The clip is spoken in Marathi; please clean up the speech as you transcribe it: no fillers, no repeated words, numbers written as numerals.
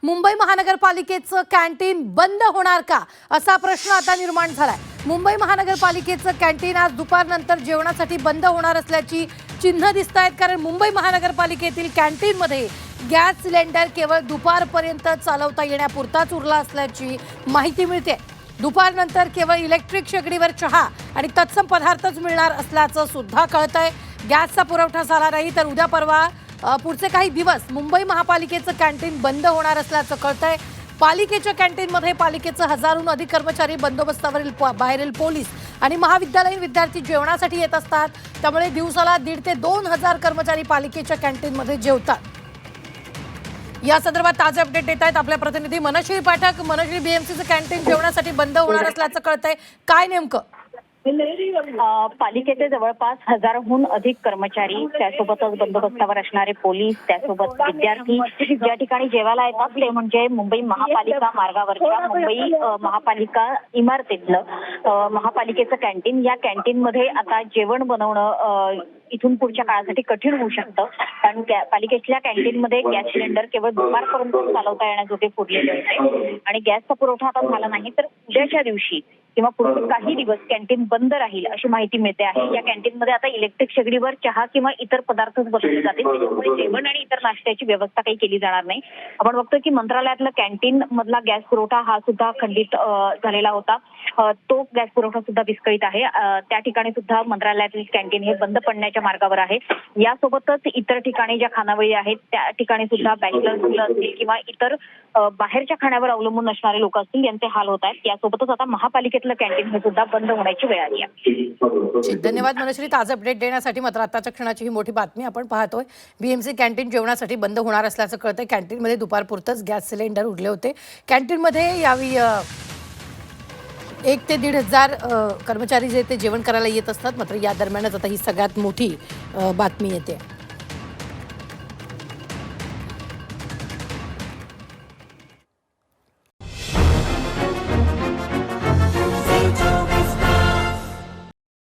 मुंबई महानगरपालिकेचं कॅन्टीन बंद होणार का असा प्रश्न आता निर्माण झालाय। मुंबई महानगरपालिकेचं कॅन्टीन आज दुपारनंतर जेवणासाठी बंद होणार असल्याची चिन्ह दिसत आहेत, कारण मुंबई महानगरपालिकेतील कॅन्टीनमध्ये गॅस सिलेंडर केवळ दुपारपर्यंत चालवता येण्यापुरताच उरला असल्याची माहिती मिळते। दुपारनंतर केवळ इलेक्ट्रिक शेगडीवर चहा आणि तत्सम पदार्थच मिळणार असल्याचं सुद्धा कळतंय। गॅसचा पुरवठा झाला नाही तर उद्या परवा पुढचे काही दिवस मुंबई महापालिकेचं कॅन्टीन बंद होणार असल्याचं कळतंय। पालिकेच्या कॅन्टीनमध्ये पालिकेचे हजारोहून अधिक कर्मचारी बंदोबस्तावरील बाहेरील पोलीस आणि महाविद्यालयीन विद्यार्थी जेवणासाठी येत असतात, त्यामुळे दिवसाला 1,500 ते 2,000 कर्मचारी पालिकेच्या कॅन्टीनमध्ये जेवतात। या संदर्भात ताजे अपडेट देत आहेत आपल्या प्रतिनिधी मनश्री पाठक। मनश्री, बीएमसीचं कॅन्टीन जेवणासाठी बंद होणार असल्याचं कळतंय, काय नेमकं? पालिकेचे जवळपास हजाराहून अधिक कर्मचारी, त्यासोबतच बंदोबस्तावर असणारे पोलीस, त्यासोबत विद्यार्थी ज्या ठिकाणी जेवायला येतात ते म्हणजे मुंबई महापालिका मार्गावरच्या मुंबई महापालिका इमारतीतलं महापालिकेचं कॅन्टीन। या कॅन्टीनमध्ये आता जेवण बनवणं इथून पुढच्या काळासाठी कठीण होऊ शकतं, कारण पालिकेतल्या कॅन्टीनमध्ये गॅस सिलेंडर केवळ दुपारपर्यंत चालवता येण्याजोगे पुरलेले होते आणि गॅसचा पुरवठा आता झाला नाही तर उद्याच्या दिवशी किंवा पुढचे काही दिवस कॅन्टीन बंद राहील अशी माहिती मिळते आहे। या कॅन्टीनमध्ये आता इलेक्ट्रिक शेगडीवर चहा किंवा इतर पदार्थच बनवले जातील, त्यामुळे जेवण आणि इतर नाश्त्याची व्यवस्था काही केली जाणार नाही। आपण बघतो की मंत्रालयातला कॅन्टीन मधला गॅस पुरवठा हा सुद्धा खंडित झालेला होता, तो गॅस पुरवठा सुद्धा विस्कळीत आहे। त्या ठिकाणी सुद्धा मंत्रालयातील कॅन्टीन हे बंद पडण्याच्या मार्गावर आहे। यासोबतच इतर ठिकाणी ज्या खानावळी आहेत त्या ठिकाणी सुद्धा बॅचलर्स मुलं असतील किंवा इतर बाहेरच्या खाण्यावर अवलंबून असणारे लोक असतील यांचे हाल होत आहेत। यासोबतच आता महापालिकेतलं कॅन्टीन हे सुद्धा बंद होण्याची वेळ आली आहे। धन्यवाद मनश्री, ताजे अपडेट देण्यासाठी। मात्र आताच्या क्षणाची ही मोठी बातमी आपण पाहतोय। बीएमसी कॅन्टीन जेवणासाठी बंद होणार असल्याचं कळतंय। कॅन्टीनमध्ये दुपारपुरतच गॅस सिलेंडर उरले होते। कॅन्टीनमध्ये यावेळी 1,000 ते 1,500 कर्मचारी जे ते जेवण करायला येत असतात, मात्र या दरम्यानच आता ही सगळ्यात मोठी बातमी येते।